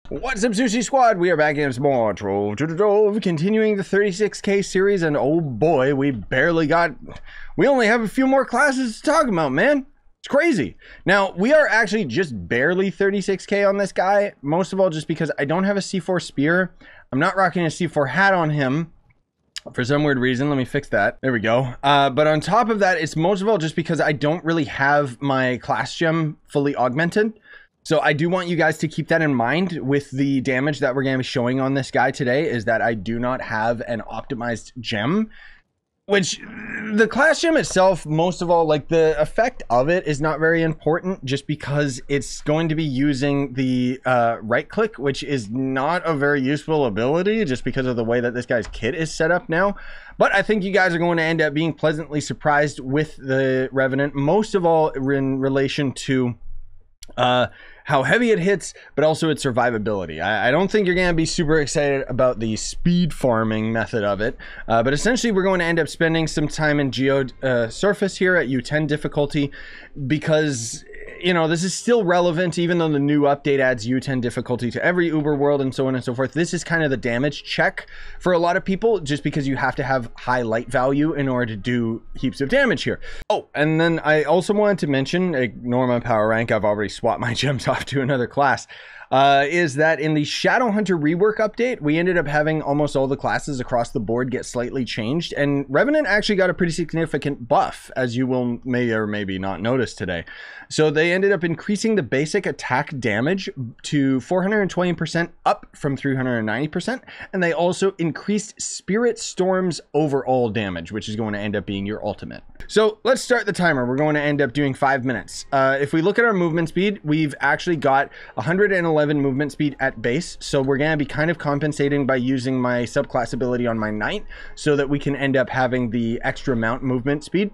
What's up, Scyushi Squad? We are back in some more Trove to the Trove, continuing the 36k series, and oh boy, we only have a few more classes to talk about, man. It's crazy. Now, we are actually just barely 36k on this guy, most of all just because I don't have a C4 spear. I'm not rocking a C4 hat on him for some weird reason. Let me fix that. There we go. But on top of that, it's most of all just because I don't really have my class gem fully augmented. So I do want you guys to keep that in mind with the damage that we're going to be showing on this guy today, is that I do not have an optimized gem, which the class gem itself, most of all, like the effect of it is not very important just because it's going to be using the right click, which is not a very useful ability just because of the way that this guy's kit is set up now. But I think you guys are going to end up being pleasantly surprised with the Revenant, most of all in relation to how heavy it hits, but also its survivability. I don't think you're going to be super excited about the speed farming method of it, but essentially we're going to end up spending some time in geode surface here at U10 difficulty because, you know, this is still relevant even though the new update adds U10 difficulty to every Uber world and so on and so forth. This is kind of the damage check for a lot of people just because you have to have high light value in order to do heaps of damage here. Oh, and then I also wanted to mention, ignore my power rank, I've already swapped my gems off to another class, is that in the Shadow Hunter Rework update, we ended up having almost all the classes across the board get slightly changed, and Revenant actually got a pretty significant buff, as you will may or maybe not notice today. So they ended up increasing the basic attack damage to 420% up from 390%, and they also increased Spirit Storm's overall damage, which is going to end up being your ultimate. So let's start the timer. We're going to end up doing 5 minutes. If we look at our movement speed, we've actually got 111 movement speed at base, so we're going to be kind of compensating by using my subclass ability on my knight so that we can end up having the extra mount movement speed.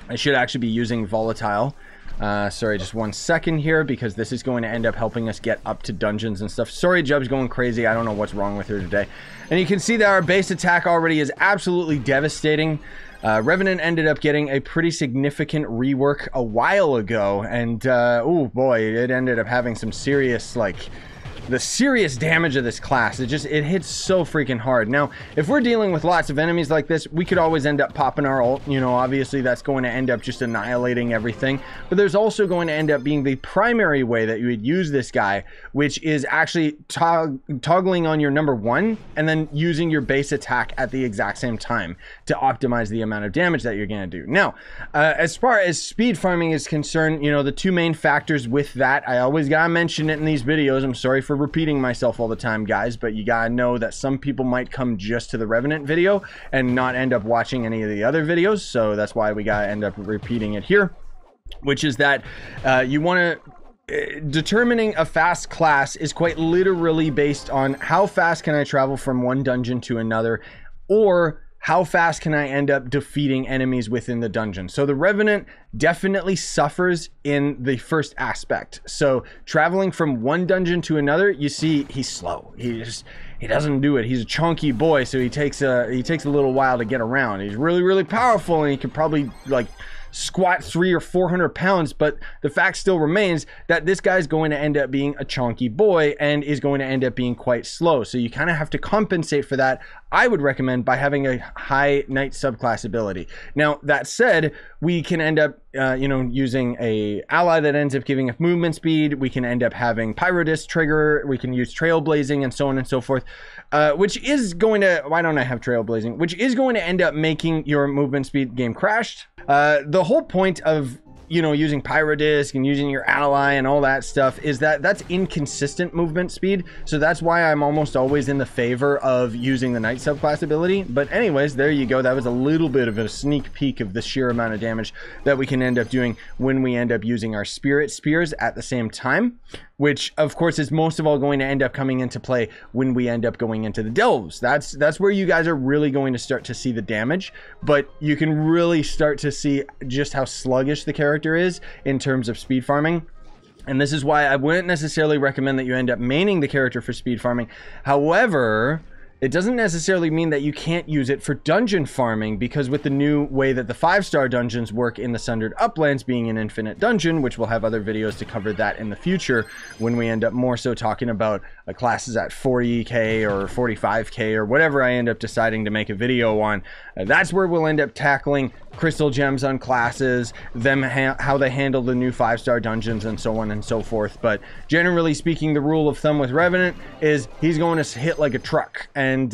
I should actually be using volatile. Sorry, just 1 second here, because this is going to end up helping us get up to dungeons and stuff. Sorry, Jub's going crazy. I don't know what's wrong with her today. And you can see that our base attack already is absolutely devastating. Revenant ended up getting a pretty significant rework a while ago, and oh boy, it ended up having some serious, like, the serious damage of this class. It hits so freaking hard. Now, if we're dealing with lots of enemies like this, we could always end up popping our ult. You know, obviously that's going to end up just annihilating everything. But there's also going to end up being the primary way that you would use this guy, which is actually toggling on your number 1 and then using your base attack at the exact same time to optimize the amount of damage that you're going to do. Now, as far as speed farming is concerned, you know, the two main factors with that, I always gotta mention it in these videos. I'm sorry for repeating myself all the time, guys, but you gotta know that some people might come just to the Revenant video and not end up watching any of the other videos, so that's why we gotta end up repeating it here, which is that you want to determining a fast class is quite literally based on how fast can I travel from one dungeon to another, or how fast can I end up defeating enemies within the dungeon. So the Revenant definitely suffers in the first aspect. So traveling from one dungeon to another, you see he's slow. He doesn't do it. He's a chunky boy, so he takes a little while to get around. He's really powerful, and he could probably like squat 300 or 400 pounds, but the fact still remains that this guy's going to end up being a chunky boy and is going to end up being quite slow. So you kind of have to compensate for that, I would recommend, by having a high knight subclass ability. Now, that said, we can end up you know, using a ally that ends up giving us movement speed. We can end up having Pyrodisc trigger. We can use trailblazing and so on and so forth, which is going to, why don't I have trailblazing, which is going to end up making your movement speed game crashed. The whole point of, you know, using Pyrodisc and using your ally and all that stuff is that that's inconsistent movement speed. So that's why I'm almost always in the favor of using the knight subclass ability. But anyways, there you go. That was a little bit of a sneak peek of the sheer amount of damage that we can end up doing when we end up using our spirit spears at the same time, which of course is most of all going to end up coming into play when we end up going into the delves. That's where you guys are really going to start to see the damage, but you can really start to see just how sluggish the character is in terms of speed farming. And this is why I wouldn't necessarily recommend that you end up maining the character for speed farming. However, it doesn't necessarily mean that you can't use it for dungeon farming, because with the new way that the 5-star dungeons work in the Sundered Uplands being an infinite dungeon, which we'll have other videos to cover that in the future when we end up more so talking about classes at 40k or 45k or whatever I end up deciding to make a video on, that's where we'll end up tackling crystal gems on classes, how they handle the new 5-star dungeons, and so on and so forth. But generally speaking, the rule of thumb with Revenant is he's going to hit like a truck, and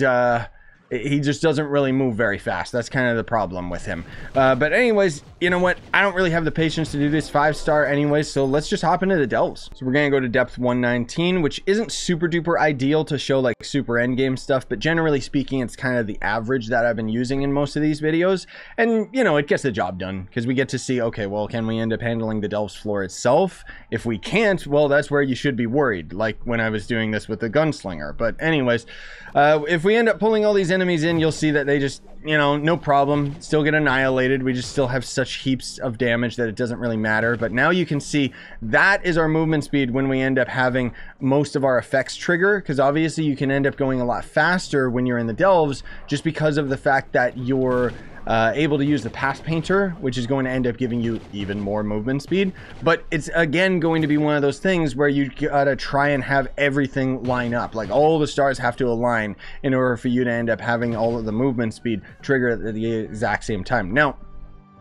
he just doesn't really move very fast. That's kind of the problem with him. But anyways, you know what? I don't really have the patience to do this 5-star anyways, so let's just hop into the delves. So we're going to go to depth 119, which isn't super duper ideal to show like super endgame stuff, but generally speaking, it's kind of the average that I've been using in most of these videos. And, you know, it gets the job done because we get to see, okay, well, can we end up handling the delves floor itself? If we can't, well, that's where you should be worried, like when I was doing this with the gunslinger. But anyways, if we end up pulling all these enemies in, you'll see that they just, you know, no problem, still get annihilated. We just still have such heaps of damage that it doesn't really matter. But now you can see that is our movement speed when we end up having most of our effects trigger, because obviously you can end up going a lot faster when you're in the delves just because of the fact that you're able to use the path painter, which is going to end up giving you even more movement speed. But it's again going to be one of those things where you gotta try and have everything line up, like all the stars have to align in order for you to end up having all of the movement speed trigger at the exact same time. Now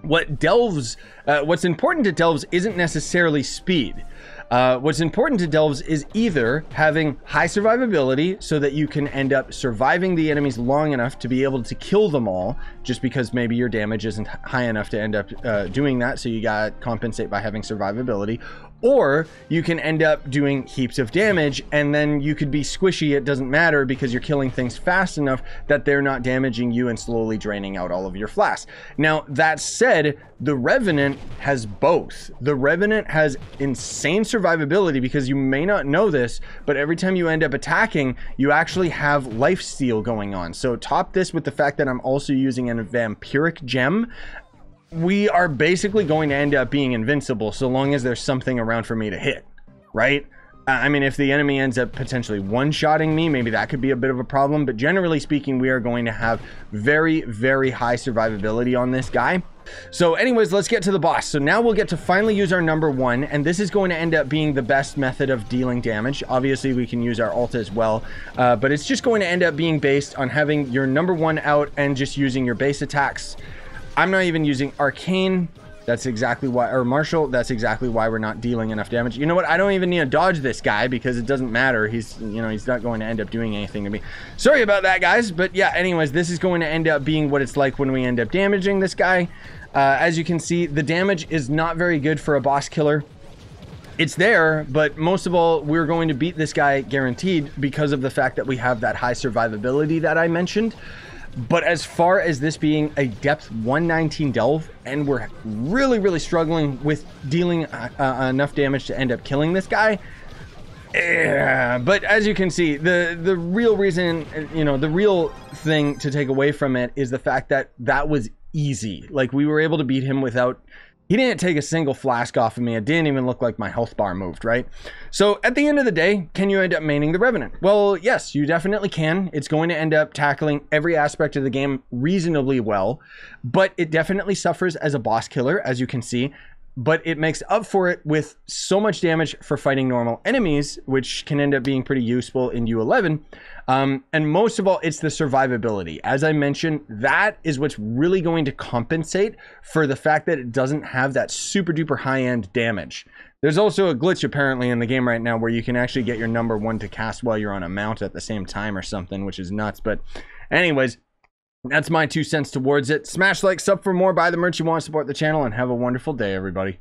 what's important to delves isn't necessarily speed. What's important to delves is either having high survivability so that you can end up surviving the enemies long enough to be able to kill them all, just because maybe your damage isn't high enough to end up doing that, so you gotta compensate by having survivability. Or you can end up doing heaps of damage and then you could be squishy, it doesn't matter, because you're killing things fast enough that they're not damaging you and slowly draining out all of your flasks. Now, that said, the Revenant has both. The Revenant has insane survivability, because you may not know this, but every time you end up attacking, you actually have lifesteal going on. So top this with the fact that I'm also using a vampiric gem. We are basically going to end up being invincible so long as there's something around for me to hit, right? I mean, if the enemy ends up potentially one-shotting me, maybe that could be a bit of a problem, but generally speaking, we are going to have very, very high survivability on this guy. So anyways, let's get to the boss. So now we'll get to finally use our number 1, and this is going to end up being the best method of dealing damage. Obviously, we can use our ult as well, but it's just going to end up being based on having your number 1 out and just using your base attacks. I'm not even using arcane. That's exactly why, or martial, that's exactly why we're not dealing enough damage. You know what? I don't even need to dodge this guy because it doesn't matter. He's, you know, he's not going to end up doing anything to me. Sorry about that, guys. But yeah, anyways, this is going to end up being what it's like when we end up damaging this guy. As you can see, the damage is not very good for a boss killer. It's there, but most of all, we're going to beat this guy guaranteed because of the fact that we have that high survivability that I mentioned. But as far as this being a depth 119 delve, and we're really, really struggling with dealing enough damage to end up killing this guy, but as you can see, the real reason, you know, the real thing to take away from it is the fact that that was easy. Like, we were able to beat him without... He didn't take a single flask off of me. It didn't even look like my health bar moved, right? So at the end of the day, can you end up maining the Revenant? Well, yes, you definitely can. It's going to end up tackling every aspect of the game reasonably well, but it definitely suffers as a boss killer, as you can see. But it makes up for it with so much damage for fighting normal enemies, which can end up being pretty useful in U11. And most of all, it's the survivability. As I mentioned, that is what's really going to compensate for the fact that it doesn't have that super duper high-end damage. There's also a glitch apparently in the game right now where you can actually get your number 1 to cast while you're on a mount at the same time or something, which is nuts. But anyways, that's my 2 cents towards it. Smash like, sub for more, buy the merch you want, support the channel, and have a wonderful day, everybody.